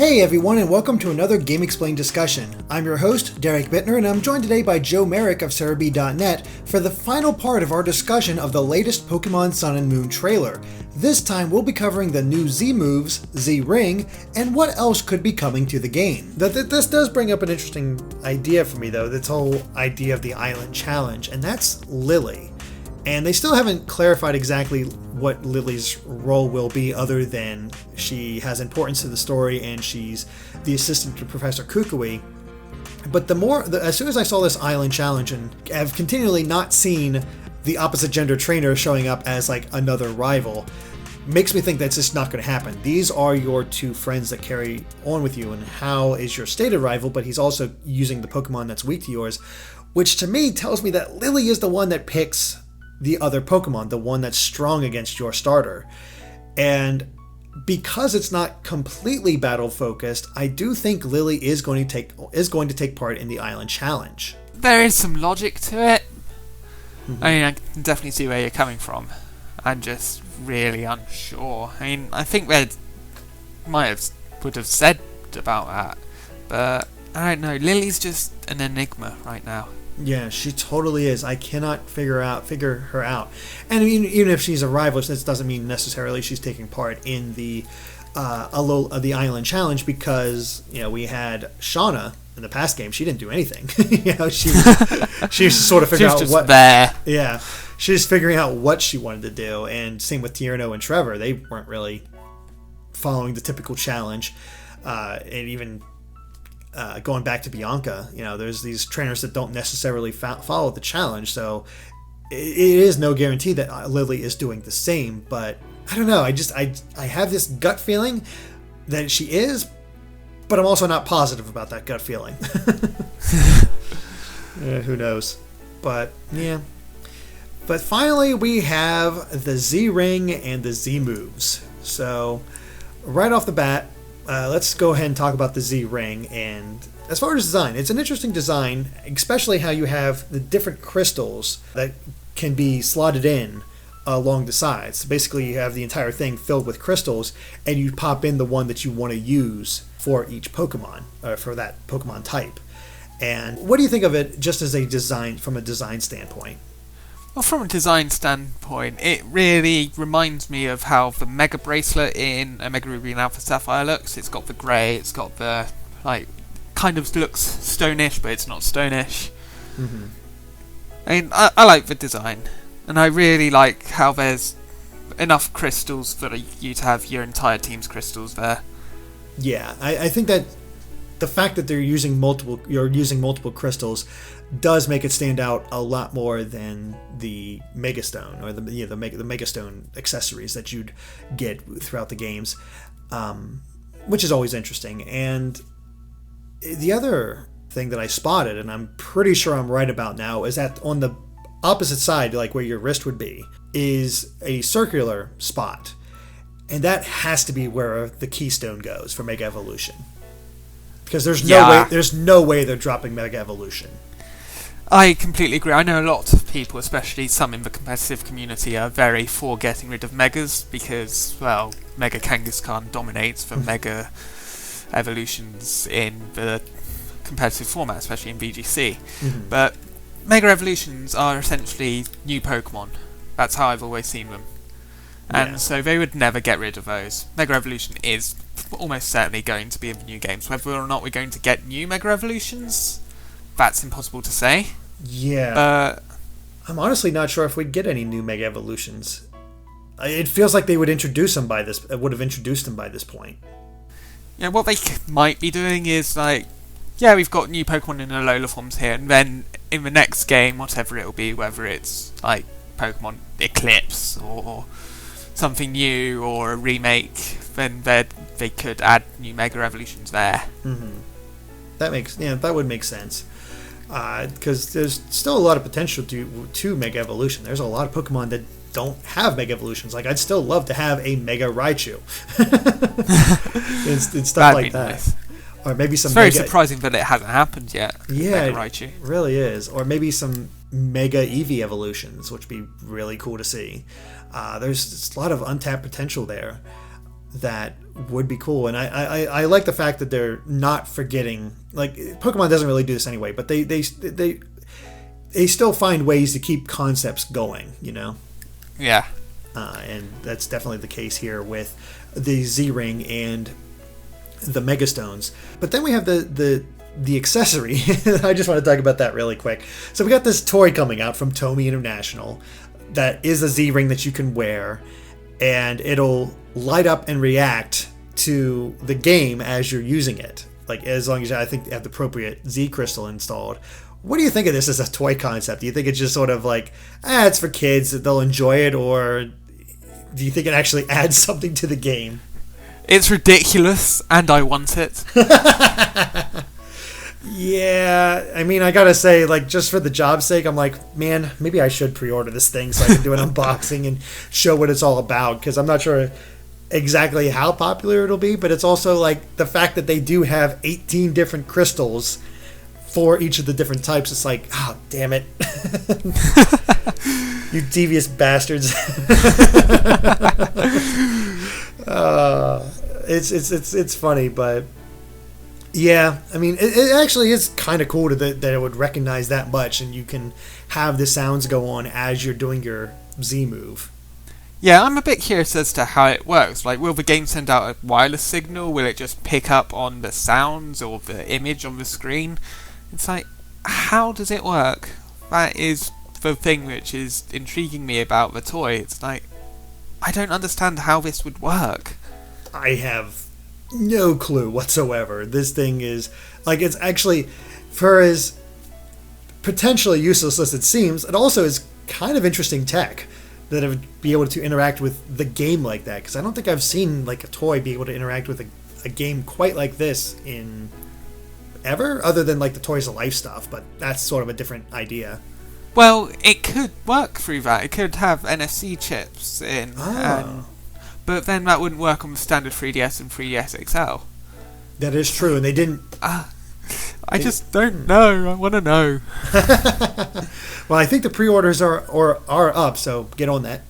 Hey everyone, and welcome to another Game Explained discussion. I'm your host, Derek Bittner, and I'm joined today by Joe Merrick of Serebii.net for the final part of our discussion of the latest Pokémon Sun and Moon trailer. This time we'll be covering the new Z moves, Z Ring, and what else could be coming to the game. This does bring up an interesting idea for me though, this whole idea of the Island Challenge, and that's Lily. And they still haven't clarified exactly what Lily's role will be, other than she has importance to the story and she's the assistant to Professor Kukui. But as soon as I saw this Island Challenge and have continually not seen the opposite gender trainer showing up as like another rival, makes me think that's just not going to happen. These are your two friends that carry on with you, and Hal is your stated rival, but he's also using the Pokemon that's weak to yours, which to me tells me that Lily is the one that picks the other Pokemon, the one that's strong against your starter. And because it's not completely battle focused, I do think Lily is going to take part in the Island Challenge. There is some logic to it. Mm-hmm. I mean, I can definitely see where you're coming from. I'm just really unsure. I mean, I think they would have said about that, but I don't know. Lily's just an enigma right now. Yeah, she totally is. I cannot figure her out. And I mean, even if she's a rival, this doesn't mean necessarily she's taking part in the Island Challenge, because we had Shauna in the past game. She didn't do anything. She was sort of figuring out what there. Yeah, she was figuring out what she wanted to do. And same with Tierno and Trevor. They weren't really following the typical challenge, and even. Going back to Bianca, there's these trainers that don't necessarily follow the challenge, so it is no guarantee that Lily is doing the same. But I don't know. I have this gut feeling that she is, but I'm also not positive about that gut feeling. Who knows? But yeah. But finally, we have the Z Ring and the Z moves. So right off the bat, let's go ahead and talk about the Z Ring. And as far as design, it's an interesting design, especially how you have the different crystals that can be slotted in along the sides. So basically, you have the entire thing filled with crystals, and you pop in the one that you want to use for each Pokemon, or for that Pokemon type. And what do you think of it just as a design, from a design standpoint? Well, from a design standpoint, it really reminds me of how the Mega Bracelet in Omega Ruby and Alpha Sapphire looks. It's got the grey, it's got the, kind of looks stonish, but it's not stonish. Mm-hmm. I mean, I like the design, and I really like how there's enough crystals for you to have your entire team's crystals there. Yeah, I think that the fact that you're using multiple crystals does make it stand out a lot more than the Megastone, or the Megastone accessories that you'd get throughout the games, which is always interesting. And the other thing that I spotted, and I'm pretty sure I'm right about now, is that on the opposite side, like where your wrist would be, is a circular spot, and that has to be where the keystone goes for Mega Evolution. Because there's no way they're dropping Mega Evolution. I completely agree. I know a lot of people, especially some in the competitive community, are very for getting rid of Megas because, well, Mega Kangaskhan dominates the Mega Evolutions in the competitive format, especially in VGC. Mm-hmm. But Mega Evolutions are essentially new Pokemon. That's how I've always seen them. And so they would never get rid of those. Mega Evolution is almost certainly going to be in the new games. Whether or not we're going to get new Mega Evolutions, that's impossible to say. Yeah. I'm honestly not sure if we'd get any new Mega Evolutions. It feels like they would have introduced them by this point. Yeah, what they might be doing is we've got new Pokemon in Alola forms here, and then in the next game, whatever it'll be, whether it's Pokemon Eclipse or something new or a remake, then they could add new Mega Evolutions there. Mm-hmm. That would make sense. Because there's still a lot of potential to Mega Evolution. There's a lot of Pokemon that don't have Mega Evolutions. I'd still love to have a Mega Raichu. and stuff like that. Nice. Or maybe some. It's very surprising that it hasn't happened yet. Yeah, Mega Raichu. It really is. Or maybe some Mega Eevee evolutions, which would be really cool to see. There's a lot of untapped potential there. that would be cool. And I like the fact that they're not forgetting. Like, Pokemon doesn't really do this anyway, but they still find ways to keep concepts going, you know? Yeah. And that's definitely the case here with the Z-Ring and the Mega Stones. But then we have the accessory. I just want to talk about that really quick. So we got this toy coming out from Tomy International that is a Z-Ring that you can wear, and it'll light up and react to the game as you're using it. Like, as long as I think you have the appropriate Z crystal installed. What do you think of this as a toy concept? Do you think it's just sort of like, it's for kids, that they'll enjoy it, or do you think it actually adds something to the game? It's ridiculous, and I want it. Yeah, I mean, I gotta say, like, just for the job's sake, I'm like, man, maybe I should pre-order this thing so I can do an unboxing and show what it's all about, because I'm not sure exactly how popular it'll be, but it's also, like, the fact that they do have 18 different crystals for each of the different types. It's like, oh, damn it. You devious bastards. It's funny, but yeah, I mean, it actually is kind of cool that it would recognize that much, and you can have the sounds go on as you're doing your Z move. Yeah, I'm a bit curious as to how it works. Like, will the game send out a wireless signal? Will it just pick up on the sounds or the image on the screen? It's like, how does it work? That is the thing which is intriguing me about the toy. It's like, I don't understand how this would work. I have no clue whatsoever. This thing is, like, it's actually, for as potentially useless as it seems, it also is kind of interesting tech that it would be able to interact with the game like that, because I don't think I've seen, like, a toy be able to interact with a game quite like this in ever, other than, like, the Toys of Life stuff, but that's sort of a different idea. Well, it could work through that. It could have NFC chips in, but then that wouldn't work on the standard 3DS and 3DS XL. That is true, and they didn't... I just don't know. I want to know. Well, I think the pre-orders are up, so get on that.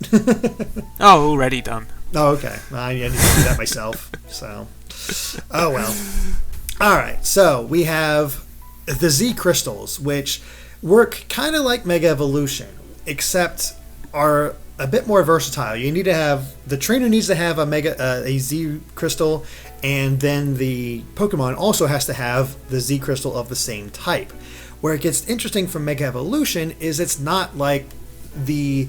Oh, already done. Oh, okay. I need to do that myself. So, oh well. All right. So we have the Z crystals, which work kind of like Mega Evolution, except are a bit more versatile. You need to have, the trainer needs to have a Z crystal, and then the Pokemon also has to have the Z crystal of the same type. Where it gets interesting from Mega Evolution is it's not like the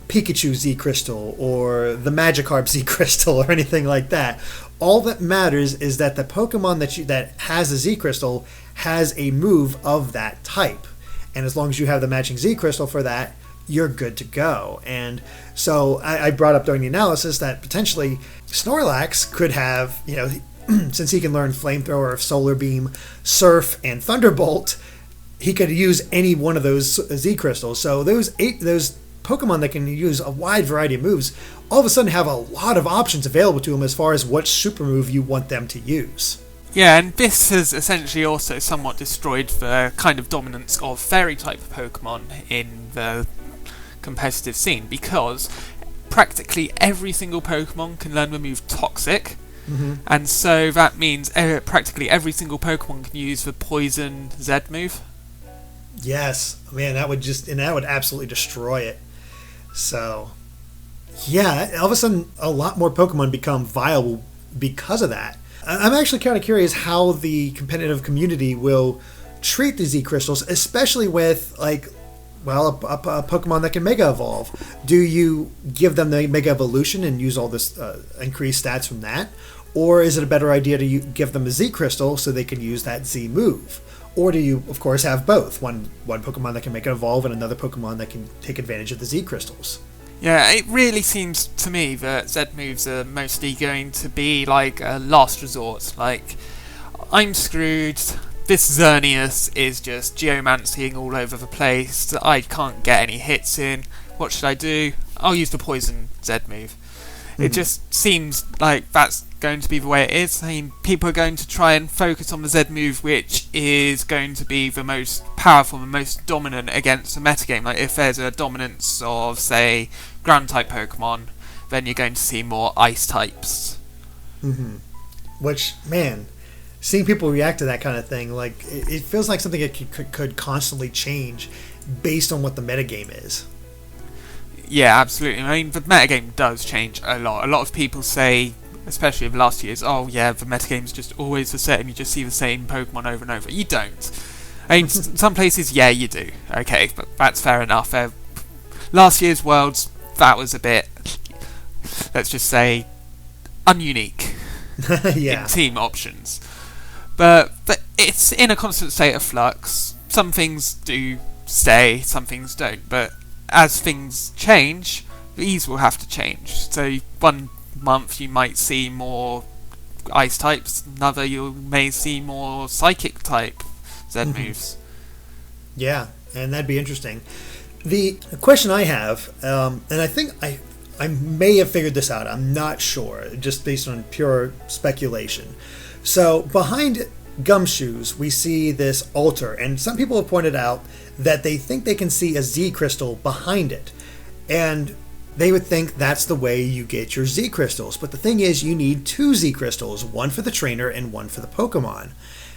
Pikachu Z crystal or the Magikarp Z crystal or anything like that. All that matters is that the Pokemon that has a Z crystal has a move of that type. And as long as you have the matching Z crystal for that, you're good to go. And so I brought up during the analysis that potentially Snorlax could have, since he can learn Flamethrower, Solar Beam, Surf, and Thunderbolt, he could use any one of those Z crystals. So those Pokemon that can use a wide variety of moves all of a sudden have a lot of options available to them as far as what super move you want them to use. Yeah, and this has essentially also somewhat destroyed the kind of dominance of fairy type Pokemon in the competitive scene, because practically every single Pokemon can learn the move Toxic. Mm-hmm. And so that means practically every single Pokemon can use the Poison Z move. Yes, man, that would absolutely destroy it. So, yeah, all of a sudden, a lot more Pokemon become viable because of that. I'm actually kind of curious how the competitive community will treat the Z crystals, especially with, like, well, a Pokemon that can Mega Evolve. Do you give them the Mega Evolution and use all this increased stats from that? Or is it a better idea to give them a Z crystal so they can use that Z move? Or do you, of course, have both? One Pokemon that can make it evolve and another Pokemon that can take advantage of the Z crystals. Yeah, it really seems to me that Z moves are mostly going to be like a last resort. Like, I'm screwed. This Xerneas is just geomancying all over the place. I can't get any hits in. What should I do? I'll use the Poison Z move. It just seems like that's going to be the way it is. I mean, people are going to try and focus on the Z move, which is going to be the most powerful and most dominant against the metagame. Like, if there's a dominance of, say, ground type Pokemon, then you're going to see more ice types. Mm-hmm. Which, man, seeing people react to that kind of thing, like, it feels like something that could constantly change based on what the metagame is. Yeah, absolutely. I mean, the metagame does change a lot. A lot of people say, especially of last year's, oh yeah, the metagame's just always the same. You just see the same Pokemon over and over. You don't. I mean, some places, yeah, you do. Okay, but that's fair enough. Last year's Worlds, that was a bit, let's just say, ununique in team options. But it's in a constant state of flux. Some things do stay, some things don't. But as things change, these will have to change. So one month you might see more ice types, another you may see more psychic type Z moves. Yeah, and that'd be interesting. The question I have, and I think I may have figured this out, I'm not sure, just based on pure speculation. So behind Gumshoes, we see this altar, and some people have pointed out that they think they can see a Z crystal behind it. And they would think that's the way you get your Z crystals. But the thing is, you need 2 Z crystals, one for the trainer and one for the Pokemon.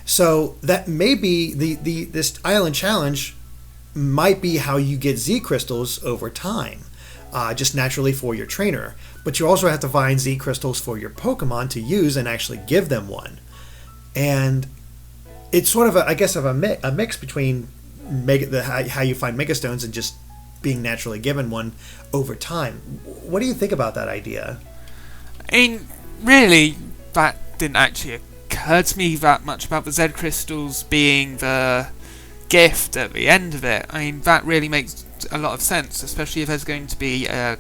So that may be this Island Challenge might be how you get Z crystals over time, just naturally for your trainer. But you also have to find Z crystals for your Pokemon to use and actually give them one. And it's sort of a mix between how you find Mega Stones and just being naturally given one over time. What do you think about that idea? I mean, really, that didn't actually occur to me that much about the Z crystals being the gift at the end of it. I mean, that really makes a lot of sense, especially if there's going to be a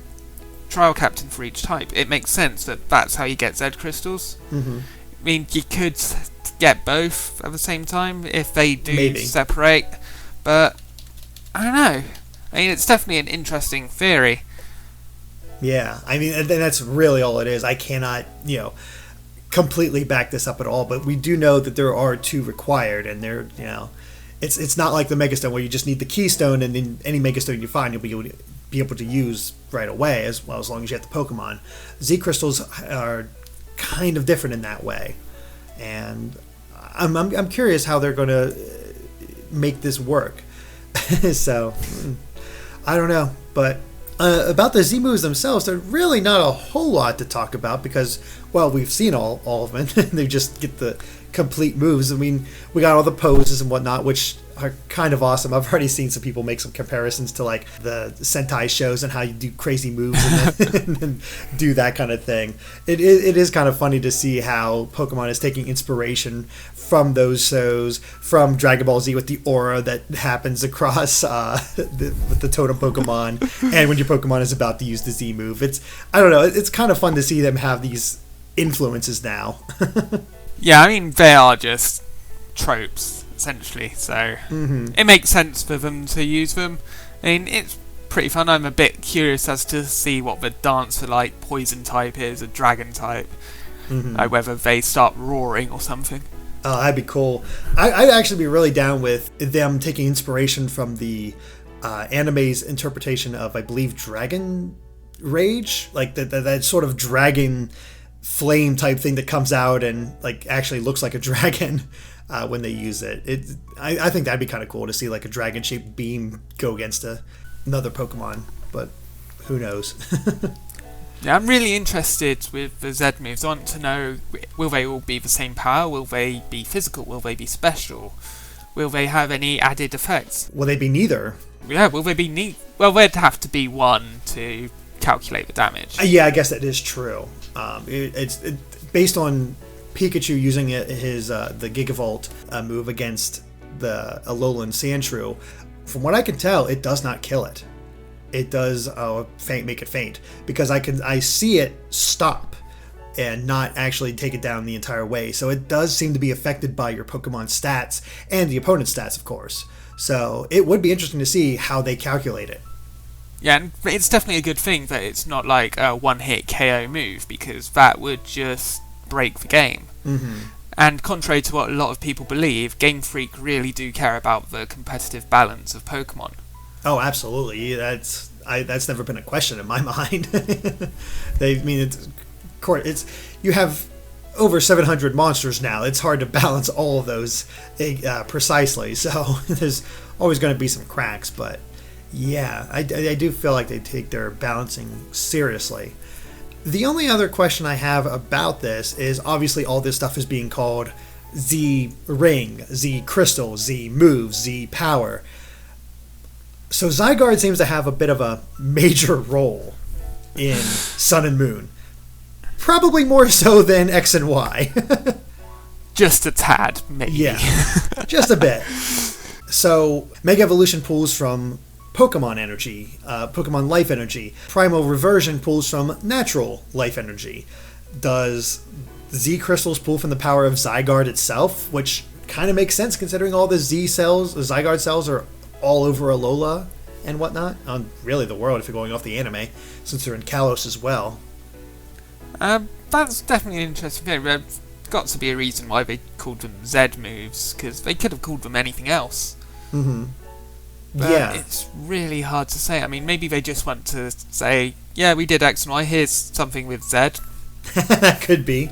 trial captain for each type. It makes sense that that's how you get Z crystals. Mm-hmm. I mean, you could get both at the same time if they do separate, but I don't know. I mean, it's definitely an interesting theory. Yeah, I mean, and that's really all it is. I cannot, completely back this up at all, but we do know that there are 2 required, and they're, it's not like the Megastone where you just need the Keystone, and then any Megastone you find, you'll be able to use right away, as well, as long as you have the Pokemon. Z crystals are kind of different in that way, and I'm curious how they're going to make this work. So I don't know, but about the Z moves themselves, they're really not a whole lot to talk about because, well, we've seen all of them. They just get the complete moves. I mean, we got all the poses and whatnot, which are kind of awesome. I've already seen some people make some comparisons to like the Sentai shows and how you do crazy moves and then do that kind of thing. It is kind of funny to see how Pokemon is taking inspiration from those shows, from Dragon Ball Z with the aura that happens across with the Totem Pokemon, and when your Pokemon is about to use the Z move. I don't know, it's kind of fun to see them have these influences now. Yeah, I mean, they are just tropes, essentially, so it makes sense for them to use them. I mean, it's pretty fun. I'm a bit curious as to see what the dance for, like, Poison type is, a Dragon type, like whether they start roaring or something. Oh, that'd be cool. I'd actually be really down with them taking inspiration from the anime's interpretation of, I believe, Dragon Rage, like that sort of dragon flame type thing that comes out and like actually looks like a dragon when they use it. I think that'd be kind of cool to see like a dragon shaped beam go against another Pokemon, but who knows. Yeah, I'm really interested with the Z moves. I want to know, will they all be the same power? Will they be physical? Will they be special? Will they have any added effects? Will they be neither? Yeah, will they be well, there'd have to be one to calculate the damage. Yeah, I guess that is true. It's based on Pikachu using his the Gigavolt move against the Alolan Sandshrew. From what I can tell, it does not kill it. It does make it faint, because I see it stop and not actually take it down the entire way. So it does seem to be affected by your Pokemon stats and the opponent's stats, of course. So it would be interesting to see how they calculate it. Yeah, and it's definitely a good thing that it's not like a one-hit KO move, because that would just break the game. And contrary to what a lot of people believe, Game Freak really do care about the competitive balance of Pokemon. Oh, absolutely. That's never been a question in my mind. You have over 700 monsters now. It's hard to balance all of those precisely, so there's always going to be some cracks, but yeah, I do feel like they take their balancing seriously. The only other question I have about this is obviously all this stuff is being called Z Ring, Z Crystal, Z Move, Z Power. So Zygarde seems to have a bit of a major role in Sun and Moon. Probably more so than X and Y. Just a tad, maybe. Yeah, just a bit. So Mega Evolution pulls from Pokemon energy, Pokemon life energy. Primal Reversion pulls from natural life energy. Does Z Crystals pull from the power of Zygarde itself, which kind of makes sense considering all the Z cells, the Zygarde cells are all over Alola and whatnot, on really the world if you're going off the anime, since they're in Kalos as well. That's definitely an interesting thing. There's got to be a reason why they called them Z moves, because they could have called them anything else. Mm-hmm. But yeah. It's really hard to say. I mean, maybe they just want to say, yeah, we did X and Y, here's something with Z. That could be.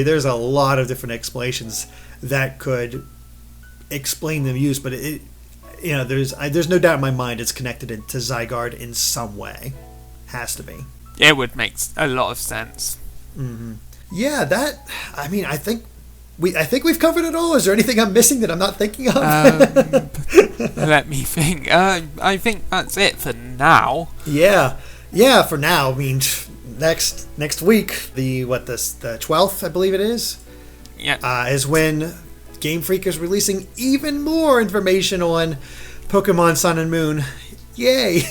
There's a lot of different explanations that could explain the use, but there's no doubt in my mind it's connected to Zygarde in some way. Has to be. It would make a lot of sense. Mm-hmm. Yeah, I think we've covered it all. Is there anything I'm missing that I'm not thinking of? Let me think. I think that's it for now. Yeah, for now. I mean, next week, the 12th, I believe it is. Yeah. Is when Game Freak is releasing even more information on Pokemon Sun and Moon. Yay!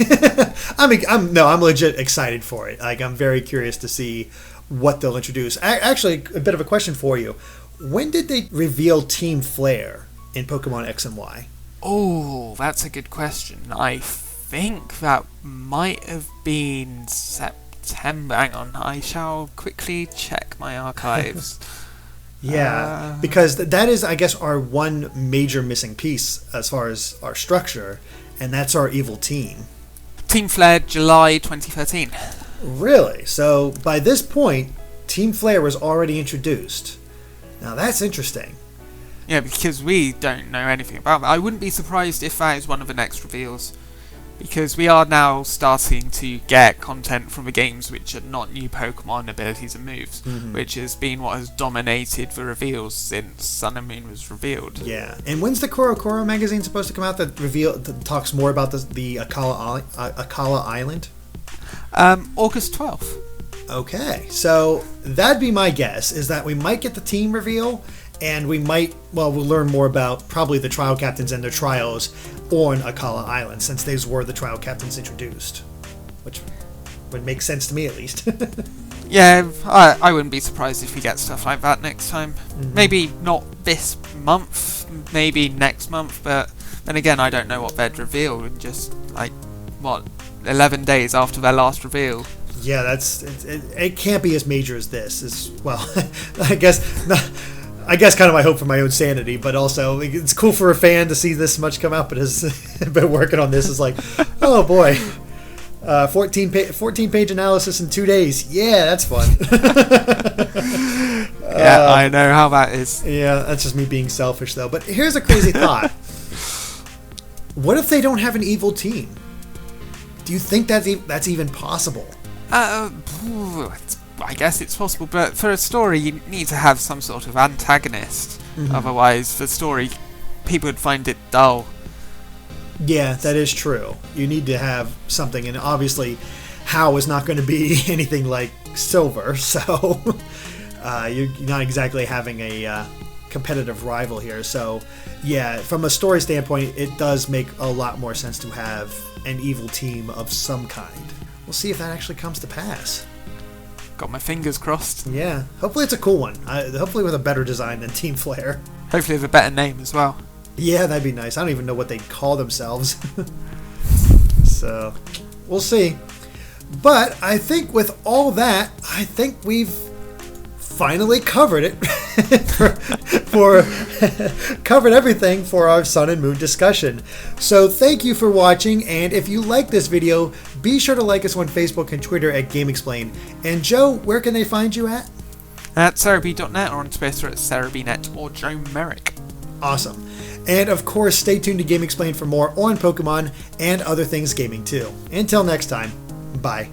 I'm legit excited for it. Like, I'm very curious to see what they'll introduce. Actually, a bit of a question for you. When did they reveal Team Flare in Pokemon X and Y? Oh, that's a good question. I think that might have been September. Hang on, I shall quickly check my archives. Yeah, because that is, I guess, our one major missing piece as far as our structure, and that's our evil team. Team Flare, July 2013. Really? So by this point, Team Flare was already introduced. Now that's interesting. Yeah, because we don't know anything about that. I wouldn't be surprised if that is one of the next reveals, because we are now starting to get content from the games which are not new Pokemon abilities and moves, which has been what has dominated the reveals since Sun and Moon was revealed. Yeah, and when's the Oricorio magazine supposed to come out that talks more about the Akala Island? August 12th. Okay, so that'd be my guess, is that we might get the team reveal, and we'll learn more about probably the trial captains and their trials on Akala Island, since these were the trial captains introduced, which would make sense to me at least. Yeah, I wouldn't be surprised if we get stuff like that next time. Mm-hmm. Maybe not this month, maybe next month, but then again, I don't know what they'd reveal in just, 11 days after their last reveal. Yeah, it can't be as major as this. I guess kind of my hope for my own sanity, but also it's cool for a fan to see this much come out, but has been working on this is like, oh boy, 14-page analysis in 2 days. Yeah, that's fun. Yeah, I know how that is. Yeah, that's just me being selfish though. But here's a crazy thought. What if they don't have an evil team? Do you think that's even possible? I guess it's possible, but for a story you need to have some sort of antagonist. Mm-hmm. Otherwise, the story, people would find it dull. Yeah, that is true. You need to have something, and obviously How is not going to be anything like Silver, so you're not exactly having a competitive rival here. So yeah, from a story standpoint, it does make a lot more sense to have an evil team of some kind. We'll see if that actually comes to pass. Got my fingers crossed. Yeah, hopefully it's a cool one. Hopefully with a better design than Team Flare. Hopefully with a better name as well. Yeah, that'd be nice. I don't even know what they'd call themselves. So, we'll see. But I think with all that, I think we've finally covered it. Covered everything for our Sun and Moon discussion. So thank you for watching, and if you like this video, be sure to like us on Facebook and Twitter at GameXplain. And Joe, where can they find you at? At Serebii.net or on Twitter at SerebiiNet or Joe Merrick. Awesome. And of course, stay tuned to Game Explained for more on Pokemon and other things gaming too. Until next time, bye.